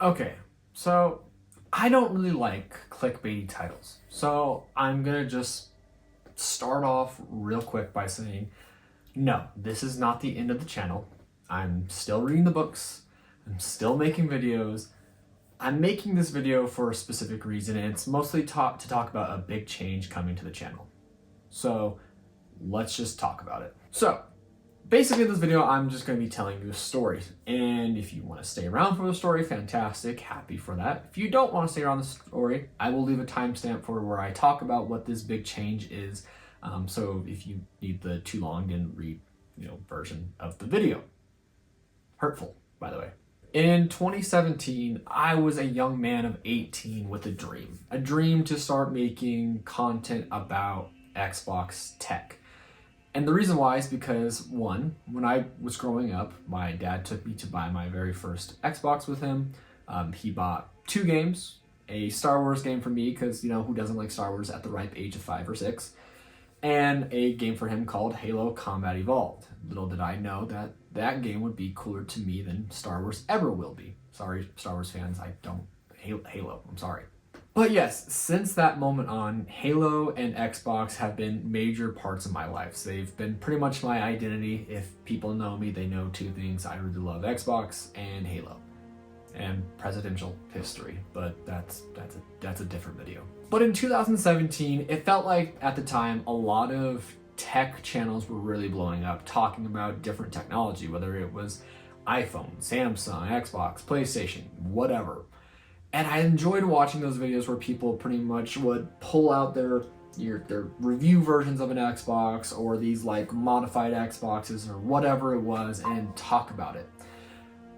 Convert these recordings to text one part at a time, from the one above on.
Okay, so I don't really like clickbaity titles. So I'm gonna just start off real quick by saying, no, this is not the end of the channel. I'm still reading the books. I'm still making videos. I'm making this video for a specific reason, and it's mostly to talk about a big change coming to the channel. So let's just talk about it. So basically in this video, I'm just going to be telling you a story. And if you want to stay around for the story, fantastic, happy for that. If you don't want to stay around the story, I will leave a timestamp for where I talk about what this big change is. So if you need the too long, didn't read, version of the video. Hurtful, by the way. In 2017, I was a young man of 18 with a dream to start making content about Xbox tech. And the reason why is because, one, when I was growing up, my dad took me to buy my very first Xbox with him. He bought 2 games, a Star Wars game for me, because, who doesn't like Star Wars at the ripe age of 5 or 6, and a game for him called Halo Combat Evolved. Little did I know that that game would be cooler to me than Star Wars ever will be. Sorry, Star Wars fans, I don't hate Halo, I'm sorry. But yes, since that moment on, Halo and Xbox have been major parts of my life. They've been pretty much my identity. If people know me, they know 2 things. I really love Xbox and Halo. And presidential history, but that's a different video. But in 2017, it felt like at the time a lot of tech channels were really blowing up, talking about different technology, whether it was iPhone, Samsung, Xbox, PlayStation, whatever. And I enjoyed watching those videos where people pretty much would pull out their review versions of an Xbox or these like modified Xboxes or whatever it was and talk about it.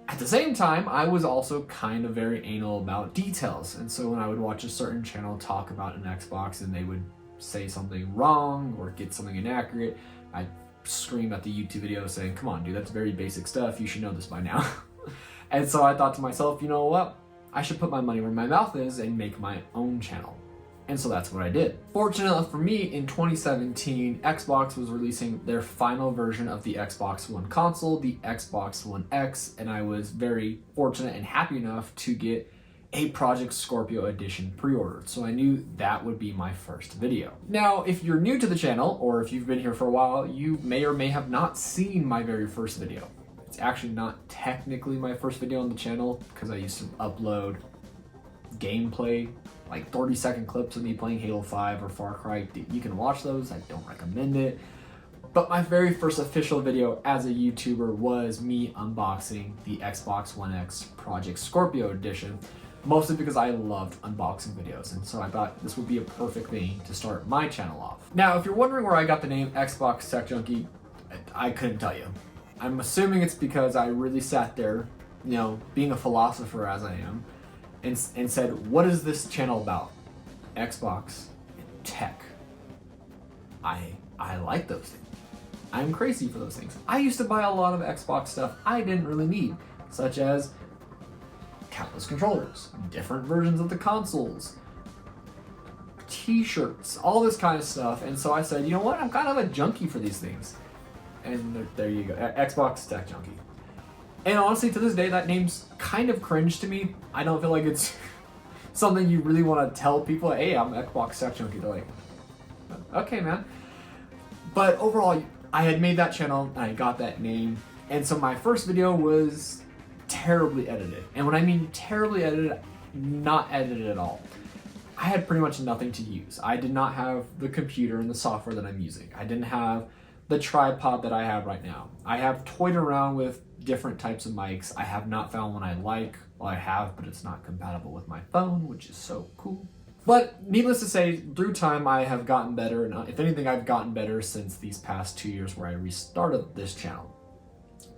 At the same time, I was also kind of very anal about details. And so when I would watch a certain channel talk about an Xbox and they would say something wrong or get something inaccurate, I'd scream at the YouTube video saying, come on, dude, that's very basic stuff. You should know this by now. And so I thought to myself, you know what? I should put my money where my mouth is and make my own channel. And so that's what I did. Fortunately for me, in 2017, Xbox was releasing their final version of the Xbox One console, the Xbox One X, and I was very fortunate and happy enough to get a Project Scorpio edition pre-ordered. So I knew that would be my first video. Now, if you're new to the channel, or if you've been here for a while, you may or may have not seen my very first video. It's actually not technically my first video on the channel because I used to upload gameplay, like 30-second clips of me playing Halo 5 or Far Cry. You can watch those, I don't recommend it. But my very first official video as a YouTuber was me unboxing the Xbox One X Project Scorpio edition, mostly because I loved unboxing videos, and so I thought this would be a perfect thing to start my channel off. Now, if you're wondering where I got the name Xbox Techjunky, I couldn't tell you. I'm assuming it's because I really sat there, being a philosopher as I am, and said, what is this channel about? Xbox and tech. I like those things. I'm crazy for those things. I used to buy a lot of Xbox stuff I didn't really need, such as countless controllers, different versions of the consoles, t-shirts, all this kind of stuff. And so I said, you know what? I'm kind of a junkie for these things. And there you go, Xbox Techjunky. And honestly, to this day, that name's kind of cringe to me. I don't feel like it's something you really want to tell people, hey, I'm Xbox Techjunky. They're like, okay, man. But overall, I had made that channel, and I got that name. And so my first video was terribly edited. And when I mean terribly edited, not edited at all. I had pretty much nothing to use. I did not have the computer and the software that I'm using. I didn't have the tripod that I have right now. I have toyed around with different types of mics. I have not found one I like. Well, I have, but it's not compatible with my phone, which is so cool. But needless to say, through time, I have gotten better. And if anything, I've gotten better since these past 2 years where I restarted this channel.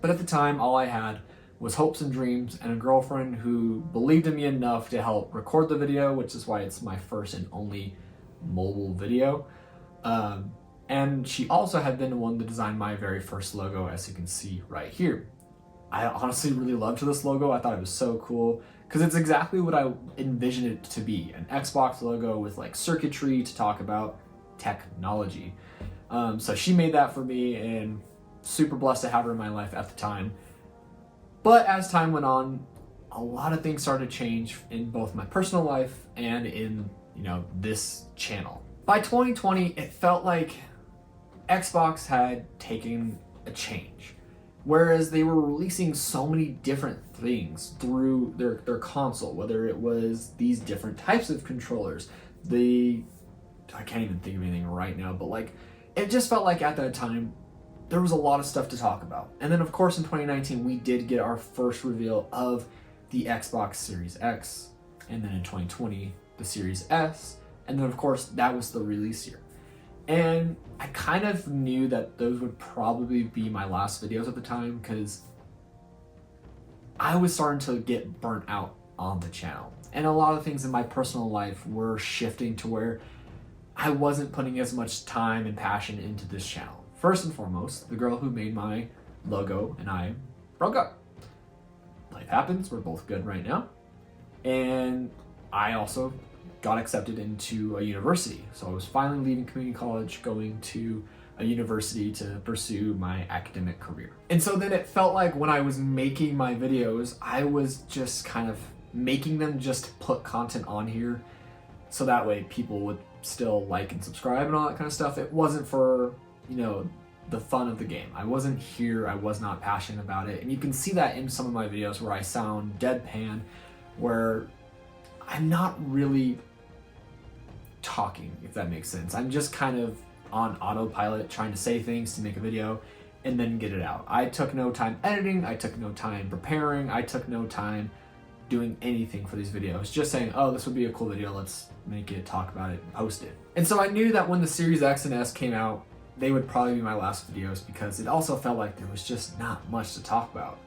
But at the time, all I had was hopes and dreams and a girlfriend who believed in me enough to help record the video, which is why it's my first and only mobile video. And she also had been the one to design my very first logo, as you can see right here. I honestly really loved this logo. I thought it was so cool because it's exactly what I envisioned it to be. An Xbox logo with like circuitry to talk about technology. So she made that for me, and super blessed to have her in my life at the time. But as time went on, a lot of things started to change in both my personal life and in, this channel. By 2020, it felt like Xbox had taken a change. Whereas they were releasing so many different things through their console, whether it was these different types of controllers, I can't even think of anything right now, but like, it just felt like at that time, there was a lot of stuff to talk about. And then of course in 2019, we did get our first reveal of the Xbox Series X, and then in 2020, the Series S, and then of course, that was the release year. And I kind of knew that those would probably be my last videos at the time because I was starting to get burnt out on the channel. And a lot of things in my personal life were shifting to where I wasn't putting as much time and passion into this channel. First and foremost, the girl who made my logo and I broke up. Life happens, we're both good right now. And I also got accepted into a university. So I was finally leaving community college, going to a university to pursue my academic career. And so then it felt like when I was making my videos, I was just kind of making them just to put content on here so that way people would still like and subscribe and all that kind of stuff. It wasn't for, the fun of the game. I wasn't here, I was not passionate about it. And you can see that in some of my videos where I sound deadpan, where I'm not really talking, if that makes sense. I'm just kind of on autopilot trying to say things to make a video and then get it out. I took no time editing, I took no time preparing, I took no time doing anything for these videos. Just saying, oh, this would be a cool video, let's make it, talk about it, and post it. And so I knew that when the Series X and S came out, they would probably be my last videos because it also felt like there was just not much to talk about.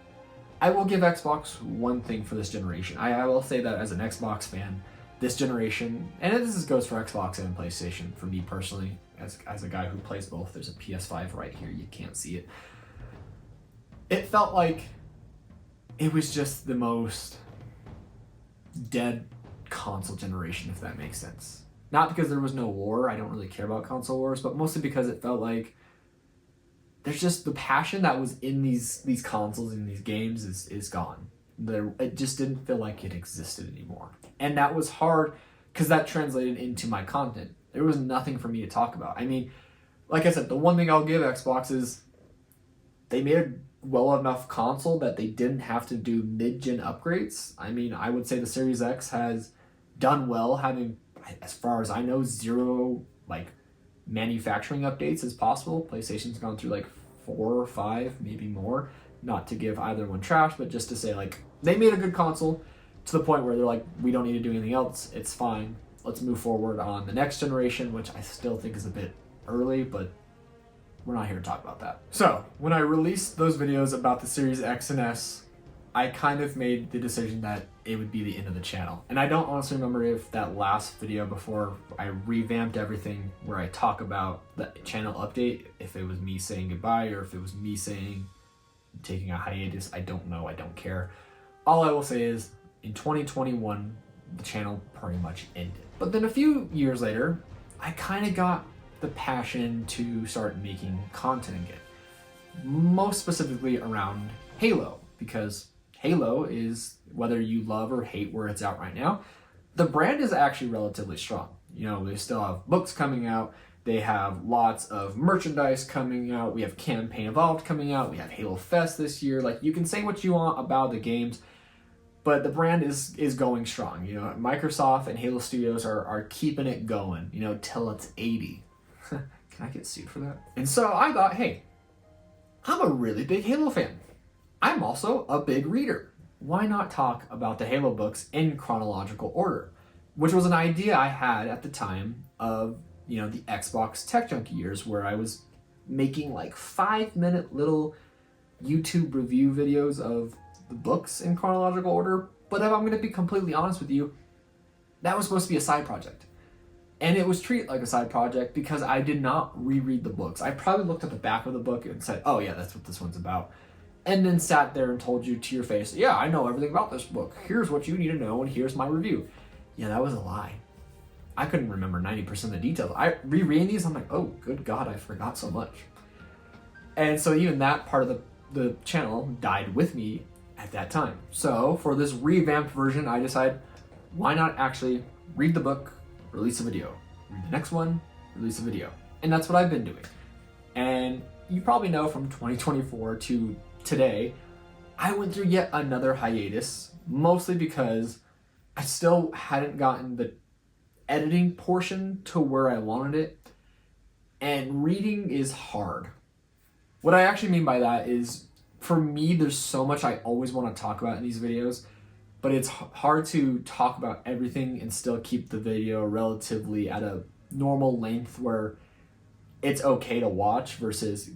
I will give Xbox one thing for this generation. I will say that as an Xbox fan, this generation, and this goes for Xbox and PlayStation, for me personally, as a guy who plays both, there's a PS5 right here, you can't see it. It felt like it was just the most dead console generation, if that makes sense. Not because there was no war, I don't really care about console wars, but mostly because it felt like there's just the passion that was in these consoles and these games is gone. It just didn't feel like it existed anymore. And that was hard because that translated into my content. There was nothing for me to talk about. I mean, like I said, the one thing I'll give Xbox is they made a well enough console that they didn't have to do mid-gen upgrades. I mean, I would say the Series X has done well, having, as far as I know, 0 manufacturing updates as possible. PlayStation's gone through 4 or 5, maybe more. Not to give either one trash, but just to say they made a good console to the point where they're like, we don't need to do anything else. It's fine. Let's move forward on the next generation, which I still think is a bit early, but we're not here to talk about that. So when I released those videos about the Series X and S, I kind of made the decision that it would be the end of the channel. And I don't honestly remember if that last video before I revamped everything where I talk about the channel update, if it was me saying goodbye or if it was me saying taking a hiatus. I don't know, I don't care. All I will say is in 2021, the channel pretty much ended. But then a few years later, I kind of got the passion to start making content again. Most specifically around Halo, because Halo is, whether you love or hate where it's out right now, the brand is actually relatively strong. They still have books coming out, they have lots of merchandise coming out, we have Campaign Evolved coming out, we have Halo Fest this year. You can say what you want about the games, but the brand is going strong. Microsoft and HaloStudios are keeping it going, till it's 80. Can I get sued for that? And so I thought, hey, I'm a really big Halo fan. I'm also a big reader. Why not talk about the Halo books in chronological order? Which was an idea I had at the time of, the Xbox Techjunky years, where I was making 5-minute little YouTube review videos of the books in chronological order. But if I'm going to be completely honest with you, that was supposed to be a side project. And it was treated like a side project because I did not reread the books. I probably looked at the back of the book and said, oh yeah, that's what this one's about. And then sat there and told you to your face, yeah, I know everything about this book. Here's what you need to know, and here's my review. Yeah, that was a lie. I couldn't remember 90% of the details. I rereading these, I'm like, oh, good God, I forgot so much. And so even that part of the channel died with me at that time. So for this revamped version, I decided, why not actually read the book, release a video, read the next one, release a video. And that's what I've been doing. And you probably know from 2024 to today, I went through yet another hiatus, mostly because I still hadn't gotten the editing portion to where I wanted it. And reading is hard. What I actually mean by that is, for me, there's so much I always want to talk about in these videos, but it's hard to talk about everything and still keep the video relatively at a normal length where it's okay to watch versus,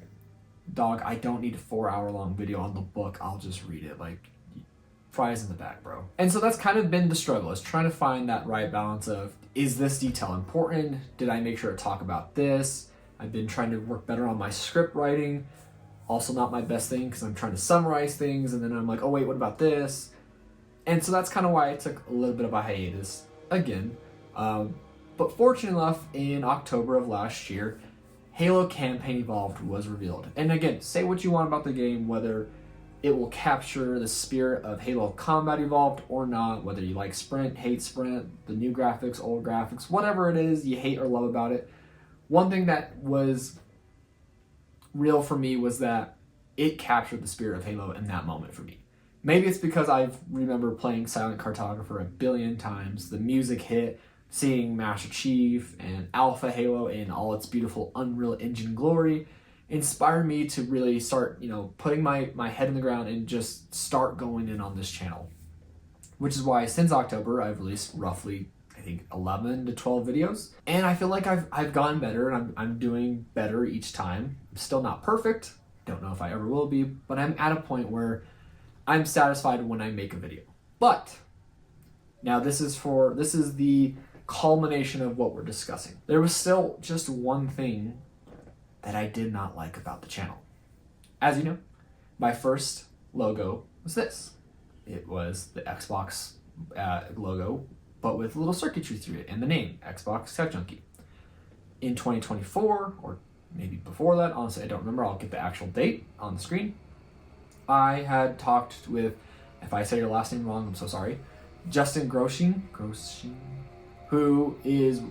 dog, I don't need a 4-hour long video on the book. I'll just read it. Like, fries in the back, bro. And so that's kind of been the struggle, is trying to find that right balance of, is this detail important? Did I make sure to talk about this? I've been trying to work better on my script writing. Also not my best thing because I'm trying to summarize things and then I'm like, oh wait, what about this? And so that's kind of why I took a little bit of a hiatus again. But fortunately enough, in October of last year, Halo Campaign Evolved was revealed. And again, say what you want about the game, whether it will capture the spirit of Halo Combat Evolved or not, whether you like Sprint, hate Sprint, the new graphics, old graphics, whatever it is you hate or love about it. One thing that was real for me was that it captured the spirit of Halo in that moment for me. Maybe it's because I remember playing Silent Cartographer a billion times, the music hit, seeing Master Chief and Alpha Halo in all its beautiful Unreal Engine glory inspired me to really start, putting my head in the ground and just start going in on this channel. Which is why since October, I've released roughly, I think, 11 to 12 videos. And I feel like I've gotten better and I'm doing better each time. I'm still not perfect. Don't know if I ever will be, but I'm at a point where I'm satisfied when I make a video. But now this is the culmination of what we're discussing. There was still just one thing that I did not like about the channel. As you know, my first logo was this. It was the Xbox logo, but with little circuitry through it and the name, Xbox Techjunky. In 2024, or maybe before that, honestly I don't remember, I'll get the actual date on the screen, I had talked with, if I say your last name wrong, I'm so sorry, Justin Grosjean, who is,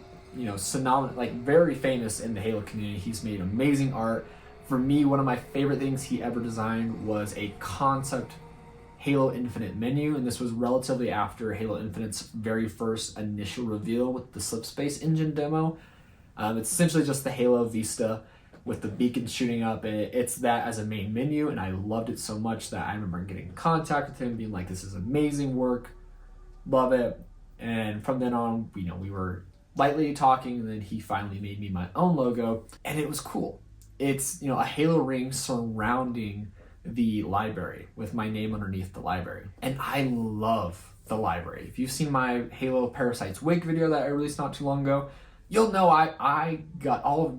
synonymous, like very famous in the Halo community. He's made amazing art. For me, one of my favorite things he ever designed was a concept Halo Infinite menu, and this was relatively after Halo Infinite's very first initial reveal with the Slipspace engine demo. It's essentially just the Halo Vista with the beacon shooting up, and it's that as a main menu, and I loved it so much that I remember getting in contact with him, being like, this is amazing work, love it. And from then on, we were lightly talking, and then he finally made me my own logo, and it was cool. It's, a Halo ring surrounding the library with my name underneath the library. And I love the library. If you've seen my Halo Parasites Wake video that I released not too long ago, you'll know I got all,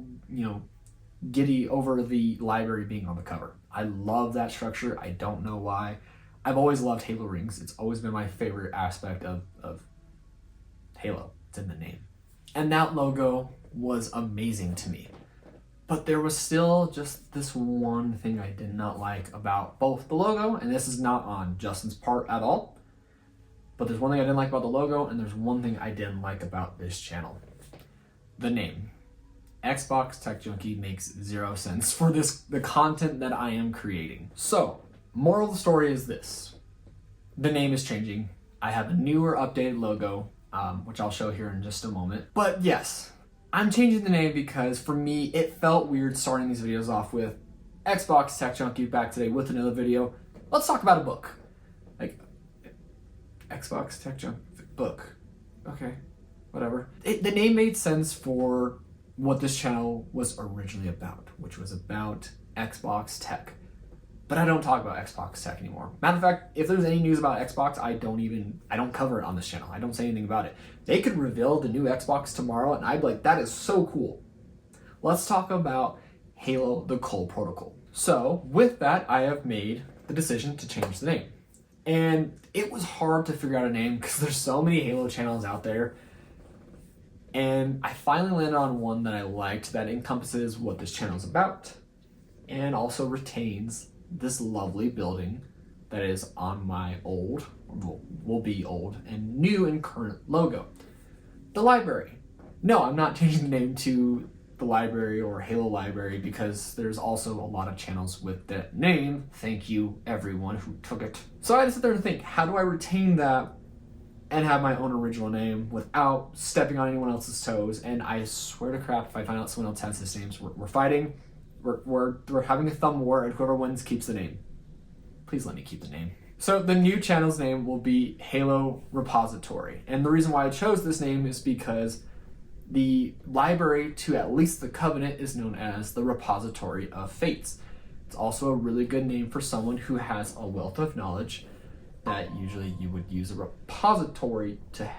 giddy over the library being on the cover. I love that structure. I don't know why. I've always loved Halo rings. It's always been my favorite aspect of Halo. It's in the name. And that logo was amazing to me. But there was still just this one thing I did not like about both the logo, and this is not on Justin's part at all, but there's one thing I didn't like about the logo, and there's one thing I didn't like about this channel. The name. Xbox Techjunky makes zero sense for the content that I am creating. So, moral of the story is this. The name is changing. I have a newer updated logo, which I'll show here in just a moment. But yes, I'm changing the name because for me, it felt weird starting these videos off with Xbox Techjunky back today with another video. Let's talk about a book. Like, Xbox Techjunky book. Okay, whatever. The name made sense for what this channel was originally about, which was about Xbox Tech. But I don't talk about Xbox Tech anymore. Matter of fact, if there's any news about Xbox, I don't cover it on this channel. I don't say anything about it. They could reveal the new Xbox tomorrow, and I'd be like, that is so cool. Let's talk about Halo, the Cole Protocol. So, with that, I have made the decision to change the name. And it was hard to figure out a name because there's so many Halo channels out there. And I finally landed on one that I liked that encompasses what this channel is about and also retains this lovely building that is on my old, will be old, and new and current logo. The library. No, I'm not changing the name to the library or Halo Library because there's also a lot of channels with that name. Thank you, everyone who took it. So I had to sit there and think, how do I retain that and have my own original name without stepping on anyone else's toes? And I swear to crap, if I find out someone else has this name, we're fighting. We're having a thumb war, and whoever wins keeps the name. Please let me keep the name. So the new channel's name will be Halo Repository. And the reason why I chose this name is because the library to at least the Covenant is known as the Repository of Fates. It's also a really good name for someone who has a wealth of knowledge that usually you would use a repository to,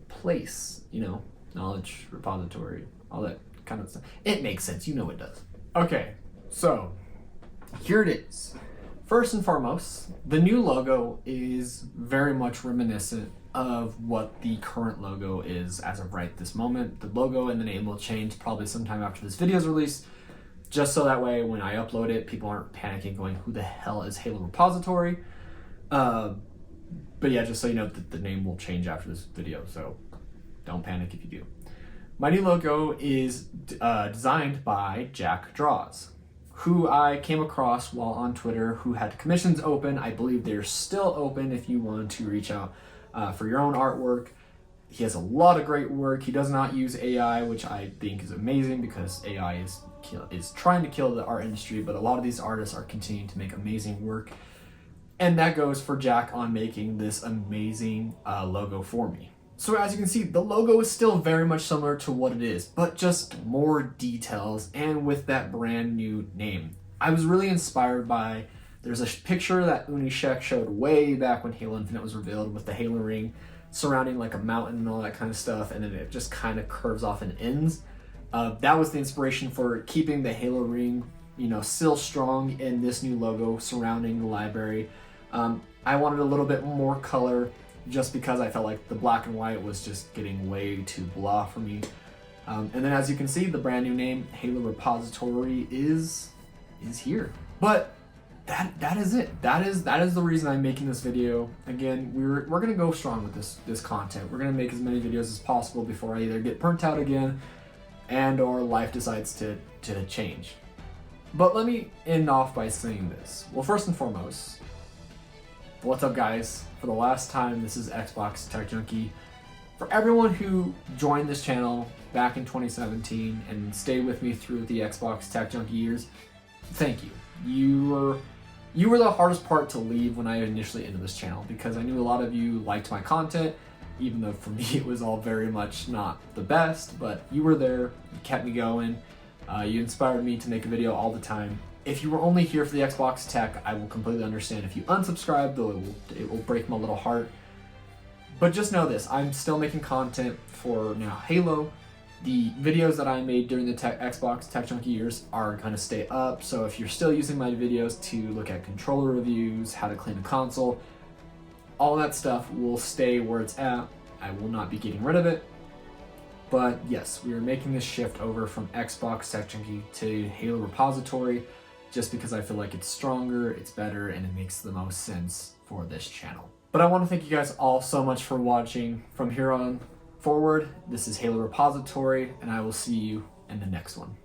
place, knowledge, repository, all that kind of stuff. It makes sense, it does. Okay, so here it is. First and foremost, the new logo is very much reminiscent of what the current logo is as of right this moment. The logo and the name will change probably sometime after this video is released, just so that way when I upload it, people aren't panicking going, who the hell is Halo Repository? But yeah, just so you know that the name will change after this video, so don't panic if you do. My new logo is designed by Jack Draws, who I came across while on Twitter, who had commissions open. I believe they're still open if you want to reach out for your own artwork. He has a lot of great work. He does not use AI, which I think is amazing because AI is trying to kill the art industry, but a lot of these artists are continuing to make amazing work. And that goes for Jack on making this amazing logo for me. So as you can see, the logo is still very much similar to what it is, but just more details and with that brand new name. I was really inspired by, there's a picture that Unishek showed way back when Halo Infinite was revealed with the Halo ring surrounding like a mountain and all that kind of stuff, and then it just kind of curves off and ends. That was the inspiration for keeping the Halo ring, still strong in this new logo surrounding the library. I wanted a little bit more color just because I felt like the black and white was just getting way too blah for me. And then as you can see, the brand new name, Halo Repository, is here. But that is it. That is the reason I'm making this video. Again, we're gonna go strong with this content. We're gonna make as many videos as possible before I either get burnt out again and or life decides to change. But let me end off by saying this. Well, first and foremost, what's up guys? For the last time, this is Xbox Techjunky. For everyone who joined this channel back in 2017 and stayed with me through the Xbox Techjunky years, thank you. You were the hardest part to leave when I initially entered this channel because I knew a lot of you liked my content, even though for me it was all very much not the best, but you were there, you kept me going, you inspired me to make a video all the time. If you were only here for the Xbox Tech, I will completely understand. If you unsubscribe, though, it will break my little heart. But just know this, I'm still making content for now Halo. The videos that I made during the Xbox Techjunky years are going to stay up, so if you're still using my videos to look at controller reviews, how to clean a console, all that stuff will stay where it's at. I will not be getting rid of it. But yes, we are making this shift over from Xbox Techjunky to Halo Repository, just because I feel like it's stronger, it's better, and it makes the most sense for this channel. But I want to thank you guys all so much for watching. From here on forward, this is Halo Repository, and I will see you in the next one.